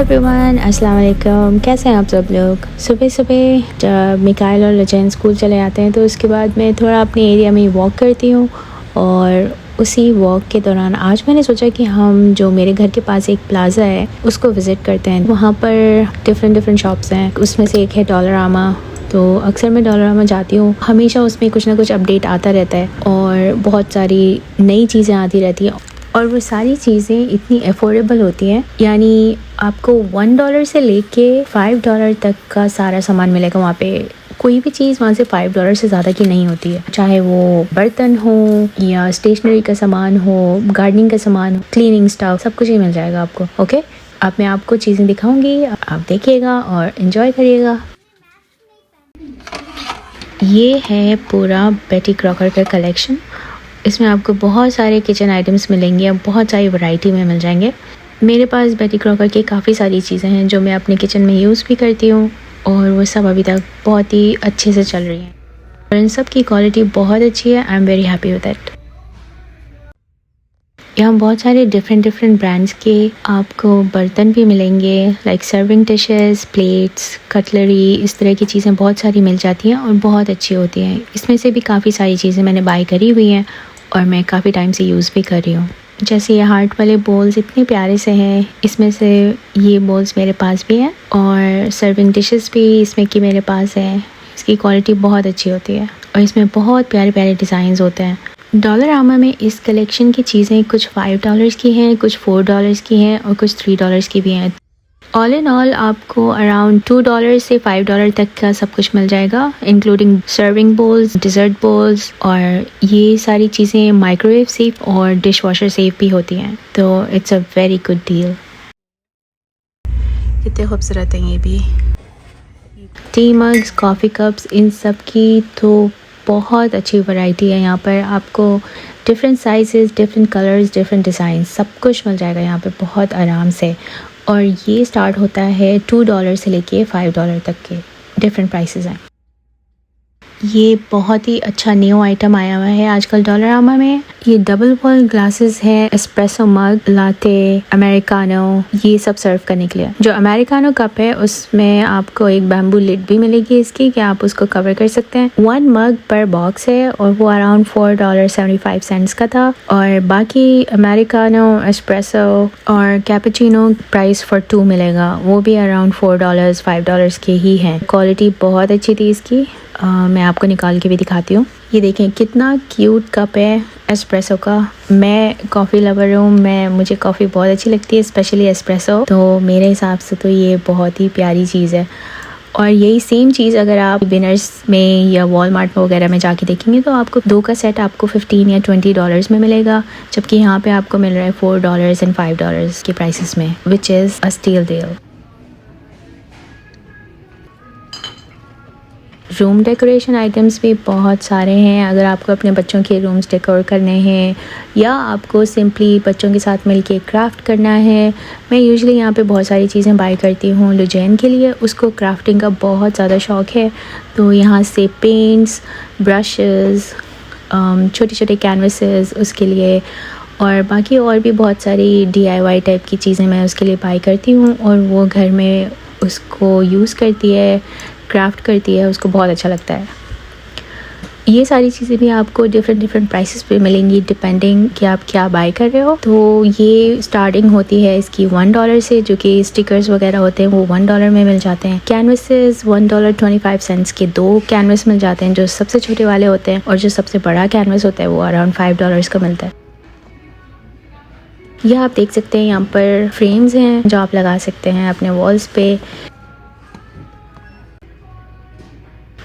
Everyone, अस्सलाम वालेकुम। कैसे हैं आप सब लोग। सुबह सुबह जब मिकाइल और लजैन स्कूल चले जाते हैं तो उसके बाद मैं थोड़ा अपने एरिया में वॉक करती हूँ और उसी वॉक के दौरान आज मैंने सोचा कि हम जो मेरे घर के पास एक प्लाज़ा है उसको विज़िट करते हैं। वहाँ पर डिफरेंट शॉप्स हैं, उसमें से एक है डॉलरामा। तो अक्सर मैं डॉलरामा जाती हूँ, हमेशा उसमें कुछ ना कुछ अपडेट आता रहता है और बहुत सारी नई चीज़ें आती रहती हैं और वो सारी चीज़ें इतनी अफोर्डेबल होती हैं। यानी आपको $1 से लेके $5 तक का सारा सामान मिलेगा वहाँ पे। कोई भी चीज़ वहाँ से $5 से ज़्यादा की नहीं होती है, चाहे वो बर्तन हो या स्टेशनरी का सामान हो, गार्डनिंग का सामान हो, क्लीनिंग स्टफ, सब कुछ ही मिल जाएगा आपको। ओके, अब मैं आपको चीज़ें दिखाऊंगी, आप देखिएगा और इन्जॉय करिएगा। ये है पूरा बेटी क्रॉकर का कलेक्शन। इसमें आपको बहुत सारे किचन आइटम्स मिलेंगे और बहुत सारी वैरायटी में मिल जाएंगे। मेरे पास बेटी क्रॉकर की काफ़ी सारी चीज़ें हैं जो मैं अपने किचन में यूज़ भी करती हूँ और वो सब अभी तक बहुत ही अच्छे से चल रही हैं और इन सब की क्वालिटी बहुत अच्छी है। I am very happy with that. यहाँ बहुत सारे डिफरेंट ब्रांड्स के आपको बर्तन भी मिलेंगे, like serving dishes, plates, cutlery, इस तरह की चीज़ें बहुत सारी मिल जाती हैं और बहुत अच्छी होती हैं। इसमें से भी काफ़ी सारी चीज़ें मैंने बाय करी हुई हैं और मैं काफ़ी टाइम से यूज़ भी कर रही हूँ। जैसे ये हार्ट वाले बोल्स इतने प्यारे से हैं, इसमें से ये बोल्स मेरे पास भी हैं और सर्विंग डिशेस भी इसमें की मेरे पास है। इसकी क्वालिटी बहुत अच्छी होती है और इसमें बहुत प्यारे प्यारे डिज़ाइंस होते हैं। डॉलरामा में इस कलेक्शन की चीज़ें कुछ $5 की हैं, कुछ $4 की हैं और कुछ $3 की भी हैं। ऑल इन ऑल आपको अराउंड $2 से $5 तक का सब कुछ मिल जाएगा, including serving bowls, dessert bowls, और ये सारी चीज़ें माइक्रोवेव सेफ और डिश वॉशर सेफ भी होती हैं। तो it's a very good deal. कितने खूबसूरत हैं ये भी। टी मग्स, कॉफ़ी कप्स, इन सब की तो बहुत अच्छी वैरायटी है। यहाँ पर आपको different sizes, different colours, different design, सब कुछ मिल जाएगा यहाँ पे बहुत आराम से। और ये स्टार्ट होता है $2 से लेके $5 तक के डिफरेंट प्राइसेस हैं। ये बहुत ही अच्छा न्यू आइटम आया हुआ है आजकल डॉलरामा में। ये डबल वॉल ग्लासेस हैं, एस्प्रेसो मग, लाटे, अमेरिकानो, ये सब सर्व करने के लिए। जो अमेरिकानो कप है उसमें आपको एक बैम्बू लिड भी मिलेगी इसकी, कि आप उसको कवर कर सकते हैं। 1 मग पर बॉक्स है और वो अराउंड $4.75 का था। और बाकी अमेरिकानो, एस्प्रेसो और कैपुचिनो प्राइस फॉर 2 मिलेगा, वो भी अराउंड $4, $5 के ही हैं। क्वालिटी बहुत अच्छी थी इसकी। मैं आपको निकाल के भी दिखाती हूँ। ये देखें कितना क्यूट कप है एस्प्रेसो का। मैं कॉफ़ी लवर हूँ, मुझे कॉफ़ी बहुत अच्छी लगती है, स्पेशली एस्प्रेसो। तो मेरे हिसाब से तो ये बहुत ही प्यारी चीज़ है। और यही सेम चीज़ अगर आप विनर्स में या वॉलमार्ट वगैरह में जाके देखेंगे तो आपको 2 का सेट आपको $15 या $20 में मिलेगा, जबकि यहाँ पे आपको मिल रहा है $4 एंड $5 के प्राइसेस में, which is a steal deal. Room decoration items भी बहुत सारे हैं। अगर आपको अपने बच्चों के रूम्स डेकोर करने हैं या आपको सिंपली बच्चों के साथ मिलके क्राफ्ट करना है, मैं यूजुअली यहाँ पे बहुत सारी चीज़ें बाय करती हूँ। लुजैन के लिए उसको क्राफ्टिंग का बहुत ज़्यादा शौक़ है, तो यहाँ से पेंट्स, ब्रशेस, छोटे छोटे कैनवसेस उसके लिए, और बाकी और भी बहुत सारी DIY टाइप की चीज़ें मैं उसके लिए बाय करती हूँ और वो घर में उसको यूज़ करती है, क्राफ्ट करती है, उसको बहुत अच्छा लगता है। ये सारी चीज़ें भी आपको डिफरेंट प्राइसेस पे मिलेंगी, डिपेंडिंग कि आप क्या बाय कर रहे हो। तो ये स्टार्टिंग होती है इसकी $1 से, जो कि स्टिकर्स वगैरह होते हैं वो $1 में मिल जाते हैं। कैनवसेस $1.25 के 2 कैनवस मिल जाते हैं, जो सबसे छोटे वाले होते हैं, और जो सबसे बड़ा कैनवस होता है वो अराउंड $5 का मिलता है। यह आप देख सकते हैं, यहाँ पर फ्रेम्स हैं जो आप लगा सकते हैं अपने वॉल्स पे।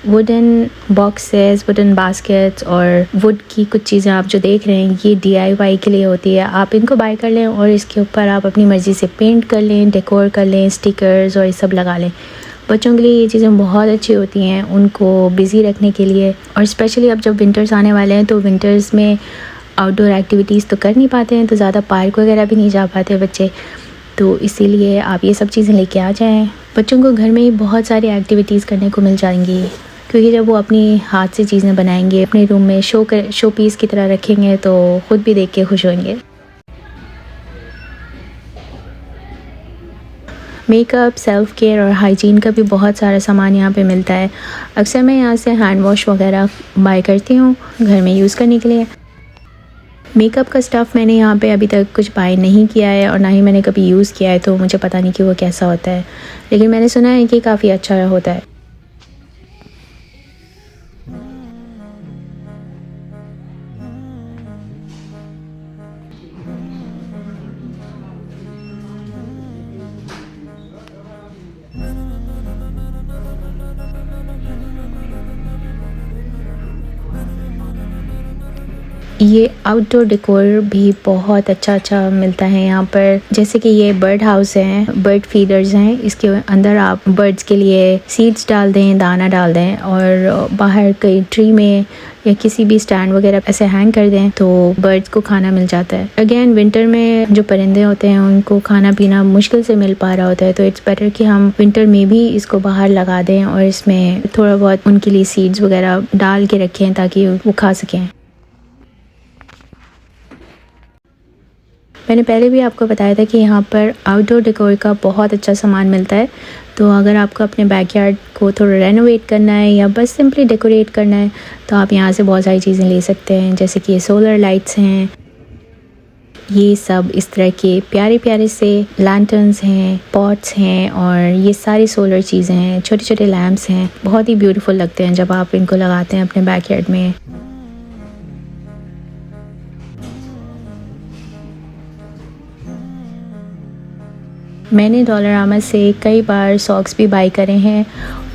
वुडन बॉक्सेस, वुडन बास्केट्स और वुड की कुछ चीज़ें आप जो देख रहे हैं ये DIY के लिए होती है। आप इनको बाय कर लें और इसके ऊपर आप अपनी मर्ज़ी से पेंट कर लें, डेकोर कर लें, स्टिकर्स और ये सब लगा लें। बच्चों के लिए ये चीज़ें बहुत अच्छी होती हैं, उनको बिज़ी रखने के लिए। और स्पेशली अब जब विंटर्स आने वाले हैं तो विंटर्स में आउटडोर एक्टिविटीज़ तो कर नहीं पाते हैं, तो ज़्यादा पार्क वगैरह भी नहीं जा पाते बच्चे, तो इसीलिए आप ये सब चीज़ें लेके आ जाएं। बच्चों को घर में ही बहुत सारी एक्टिविटीज़ करने को मिल जाएंगी, क्योंकि जब वो अपनी हाथ से चीज़ें बनाएंगे, अपने रूम में शो पीस की तरह रखेंगे, तो ख़ुद भी देख के खुश होंगे। मेकअप, सेल्फ केयर और हाइजीन का भी बहुत सारा सामान यहाँ पे मिलता है। अक्सर मैं यहाँ से हैंड वॉश वगैरह बाय करती हूँ घर में यूज़ करने के लिए। मेकअप का स्टफ़ मैंने यहाँ पे अभी तक कुछ बाय नहीं किया है और ना ही मैंने कभी यूज़ किया है, तो मुझे पता नहीं कि वो कैसा होता है, लेकिन मैंने सुना है कि काफ़ी अच्छा होता है। ये आउटडोर डेकोर भी बहुत अच्छा मिलता है यहाँ पर। जैसे कि ये बर्ड हाउस है, बर्ड फीडर्स हैं, इसके अंदर आप बर्ड्स के लिए सीड्स डाल दें, दाना डाल दें और बाहर कहीं ट्री में या किसी भी स्टैंड वगैरह ऐसे हैंग कर दें तो बर्ड्स को खाना मिल जाता है। अगेन विंटर में जो परिंदे होते हैं उनको खाना पीना मुश्किल से मिल पा रहा होता है, तो इट्स बेटर कि हम विंटर में भी इसको बाहर लगा दें और इसमें थोड़ा बहुत उनके लिए सीड्स वगैरह डाल के रखें ताकि वो खा सकें। मैंने पहले भी आपको बताया था कि यहाँ पर आउटडोर डेकोर का बहुत अच्छा सामान मिलता है, तो अगर आपको अपने बैकयार्ड को थोड़ा रेनोवेट करना है या बस सिंपली डेकोरेट करना है तो आप यहाँ से बहुत सारी चीज़ें ले सकते हैं। जैसे कि ये सोलर लाइट्स हैं, ये सब इस तरह के प्यारे प्यारे से लैंटर्न्स हैं, पॉट्स हैं और ये सारी सोलर चीज़ें हैं, छोटे छोटे लैम्प्स हैं, बहुत ही ब्यूटीफुल लगते हैं जब आप इनको लगाते हैं अपने बैकयार्ड में। मैंने डॉलरामा से कई बार सॉक्स भी बाय करे हैं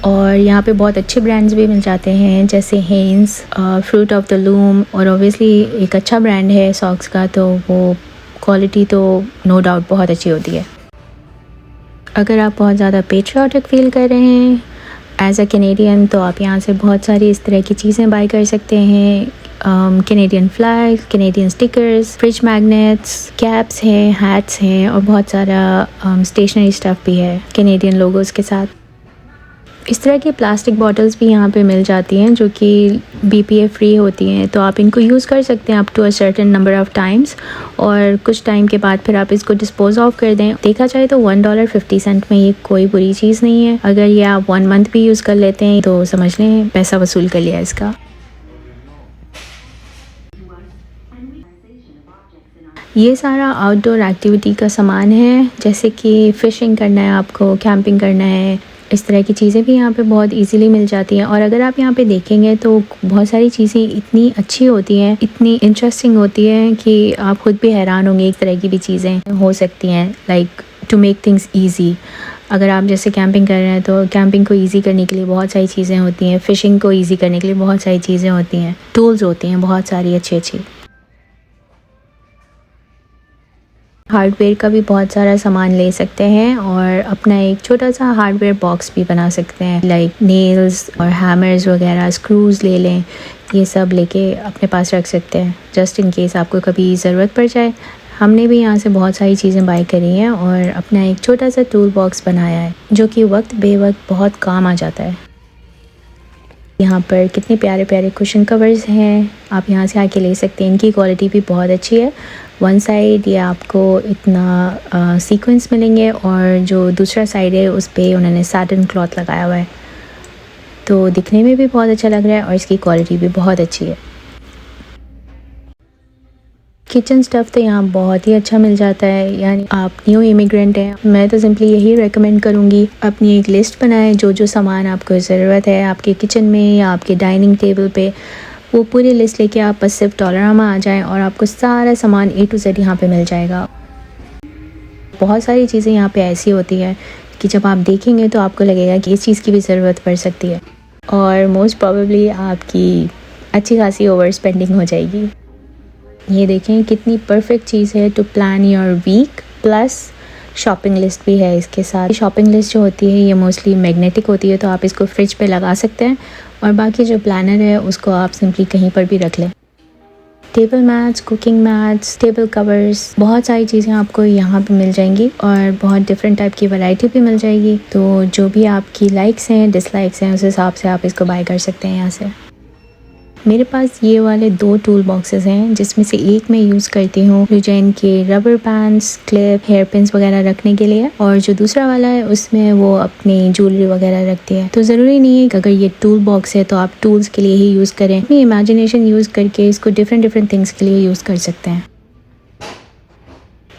और यहाँ पे बहुत अच्छे ब्रांड्स भी मिल जाते हैं, जैसे Hanes, fruit of the loom, और ऑब्वियसली एक अच्छा ब्रांड है सॉक्स का, तो वो क्वालिटी तो नो डाउट बहुत अच्छी होती है। अगर आप बहुत ज़्यादा पेट्रियाटिक फील कर रहे हैं एज अ कैनेडियन तो आप यहाँ से बहुत सारी इस तरह की चीज़ें बाय कर सकते हैं। Canadian flag, Canadian stickers, fridge magnets, caps हैं, हैट्स हैं और बहुत सारा स्टेशनरी स्टफ़ भी है कैनेडियन लोगोज़ के साथ। इस तरह की प्लास्टिक बॉटल्स भी यहाँ पे मिल जाती हैं जो कि BPA फ्री होती हैं, तो आप इनको यूज़ कर सकते हैं up to a certain number of times और कुछ टाइम के बाद फिर आप इसको डिस्पोज ऑफ कर दें। देखा जाए तो $1.50 में ये कोई बुरी चीज़ नहीं है। अगर ये आप 1 मंथ भी यूज़ कर लेते हैं तो समझ लें पैसा वसूल कर लिया इसका। ये सारा आउटडोर एक्टिविटी का सामान है, जैसे कि फ़िशिंग करना है आपको, कैंपिंग करना है, इस तरह की चीज़ें भी यहाँ पे बहुत इजीली मिल जाती हैं। और अगर आप यहाँ पे देखेंगे तो बहुत सारी चीज़ें इतनी अच्छी होती हैं, इतनी इंटरेस्टिंग होती हैं कि आप खुद भी हैरान होंगे एक तरह की भी चीज़ें हो सकती हैं, like to make things easy. अगर आप जैसे कैंपिंग कर रहे हैं तो कैंपिंग को ईजी करने के लिए बहुत सारी चीज़ें होती हैं, फ़िशिंग को ईजी करने के लिए बहुत सारी चीज़ें होती हैं, टूल्स होती हैं बहुत सारी अच्छी। हार्डवेयर का भी बहुत सारा सामान ले सकते हैं और अपना एक छोटा सा हार्डवेयर बॉक्स भी बना सकते हैं, लाइक नेल्स और हैमर्स वगैरह, स्क्रूज ले लें, ये सब लेके अपने पास रख सकते हैं जस्ट इन केस आपको कभी ज़रूरत पड़ जाए। हमने भी यहाँ से बहुत सारी चीज़ें बाय करी हैं और अपना एक छोटा सा टूल बॉक्स बनाया है जो कि वक्त बेवक्त बहुत काम आ जाता है। यहाँ पर कितने प्यारे प्यारे कुशन कवर्स हैं, आप यहाँ से आके ले सकते हैं। इनकी क्वालिटी भी बहुत अच्छी है। वन साइड ये आपको इतना सीक्वेंस मिलेंगे और जो दूसरा साइड है उस पे उन्होंने सैटिन क्लॉथ लगाया हुआ है, तो दिखने में भी बहुत अच्छा लग रहा है और इसकी क्वालिटी भी बहुत अच्छी है। किचन स्टफ़ तो यहाँ बहुत ही अच्छा मिल जाता है। यानी आप न्यू इमिग्रेंट हैं, मैं तो सिंपली यही रेकमेंड करूँगी अपनी एक लिस्ट बनाएं, जो सामान आपको ज़रूरत है आपके किचन में या आपके डाइनिंग टेबल पे, वो पूरी लिस्ट लेके आप बस सिर्फ डॉलरामा आ जाएं और आपको सारा सामान A to Z यहाँ पे मिल जाएगा। बहुत सारी चीज़ें यहाँ पे ऐसी होती है कि जब आप देखेंगे तो आपको लगेगा कि इस चीज़ की भी ज़रूरत पड़ सकती है और मोस्ट प्रोबेबली आपकी अच्छी खासी ओवर स्पेंडिंग हो जाएगी। ये देखें कितनी परफेक्ट चीज़ है to plan your week, plus shopping list भी है इसके साथ। शॉपिंग लिस्ट जो होती है ये मोस्टली मैग्नेटिक होती है, तो आप इसको फ्रिज पे लगा सकते हैं और बाकी जो प्लानर है उसको आप सिंपली कहीं पर भी रख लें। Table mats, cooking mats, table covers, बहुत सारी चीज़ें आपको यहाँ पे मिल जाएंगी और बहुत डिफरेंट टाइप की वैरायटी भी मिल जाएगी। तो जो भी आपकी लाइक्स हैं, डिसलाइक्स हैं, उस हिसाब से आप इसको बाय कर सकते हैं यहाँ से। मेरे पास ये वाले 2 टूल बॉक्सेस हैं, जिसमें से एक मैं यूज़ करती हूँ रिजन के rubber bands, clip, hair pins वगैरह रखने के लिए, और जो दूसरा वाला है उसमें वो अपनी ज्वेलरी वगैरह रखती है। तो ज़रूरी नहीं है कि अगर ये टूल बॉक्स है तो आप टूल्स के लिए ही यूज़ करें, अपनी इमेजिनेशन यूज़ करके इसको डिफरेंट थिंग्स के लिए यूज़ कर सकते हैं।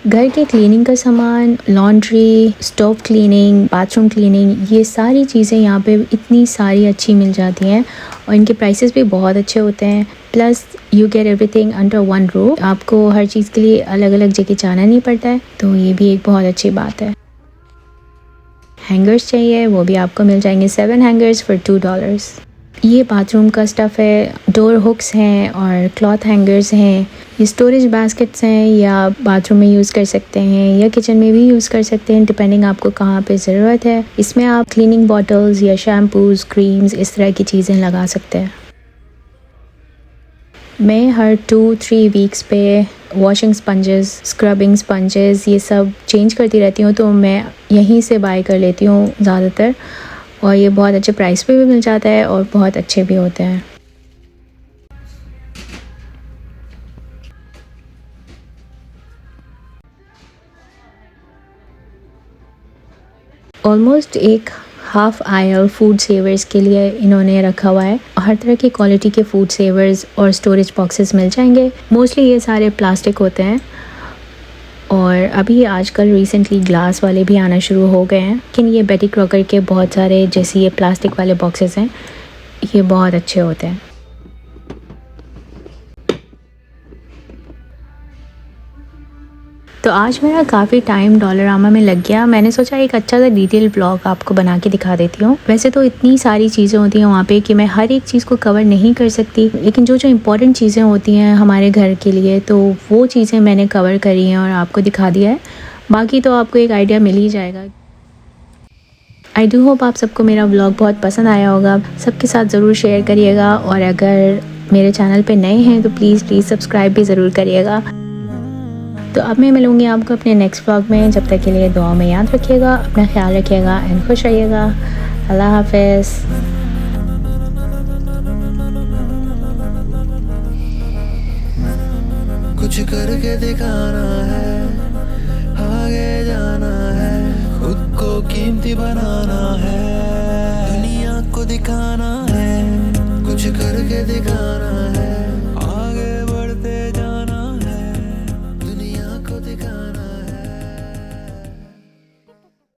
घर के क्लीनिंग का सामान, laundry, stove cleaning, bathroom cleaning, ये सारी चीज़ें यहाँ पे इतनी सारी अच्छी मिल जाती हैं और इनके प्राइसेस भी बहुत अच्छे होते हैं। Plus you get everything under one roof, आपको हर चीज़ के लिए अलग अलग जगह जाना नहीं पड़ता है, तो ये भी एक बहुत अच्छी बात है। हैंगर्स चाहिए, वो भी आपको मिल जाएंगे 7 हैंगर्स फॉर $2। ये बाथरूम का स्टफ़ है, डोर हुक्स हैं और क्लॉथ हैंगर्स हैं। ये स्टोरेज बास्केट्स हैं, या बाथरूम में यूज़ कर सकते हैं या किचन में भी यूज़ कर सकते हैं, डिपेंडिंग आपको कहाँ पे ज़रूरत है। इसमें आप क्लीनिंग बॉटल्स या शैम्पूज़, क्रीम्स, इस तरह की चीज़ें लगा सकते हैं। मैं हर 2-3 वीक्स पे वॉशिंग स्पंजेस, स्क्रबिंग स्पंजेस ये सब चेंज करती रहती हूँ, तो मैं यहीं से बाय कर लेती हूँ ज़्यादातर, और ये बहुत अच्छे प्राइस पे भी मिल जाता है और बहुत अच्छे भी होते हैं। ऑलमोस्ट एक हाफ आयल फूड सेवर्स के लिए इन्होंने रखा हुआ है। हर तरह की क्वालिटी के फूड सेवर्स और स्टोरेज बॉक्सेस मिल जाएंगे। मोस्टली ये सारे प्लास्टिक होते हैं, और अभी आजकल रिसेंटली ग्लास वाले भी आना शुरू हो गए हैं, लेकिन ये बेटी क्रॉकर के बहुत सारे जैसे ये प्लास्टिक वाले बॉक्सेस हैं, ये बहुत अच्छे होते हैं। तो आज मेरा काफ़ी टाइम डॉलरामा में लग गया। मैंने सोचा एक अच्छा सा डिटेल ब्लॉग आपको बना के दिखा देती हूँ। वैसे तो इतनी सारी चीज़ें होती हैं वहाँ पे कि मैं हर एक चीज़ को कवर नहीं कर सकती, लेकिन जो इम्पोर्टेंट चीज़ें होती हैं हमारे घर के लिए, तो वो चीज़ें मैंने कवर करी हैं और आपको दिखा दिया है। बाकी तो आपको एक आइडिया मिल ही जाएगा। आई डू होप आप सबको मेरा व्लॉग बहुत पसंद आया होगा। सबके साथ ज़रूर शेयर करिएगा, और अगर मेरे चैनल पे नए हैं तो प्लीज़ सब्सक्राइब भी ज़रूर करिएगा। तो अब मैं मिलूँगी आपको अपने नेक्स्ट व्लॉग में। जब तक के लिए दुआ में याद रखिएगा, अपना ख्याल रखिएगा एंड खुश रहिएगा। अल्लाह हाफिज़। कुछ करके दिखाना है, आगे जाना है, खुद को कीमती बनाना है, दुनिया को दिखाना है, कुछ करके दिखाना है।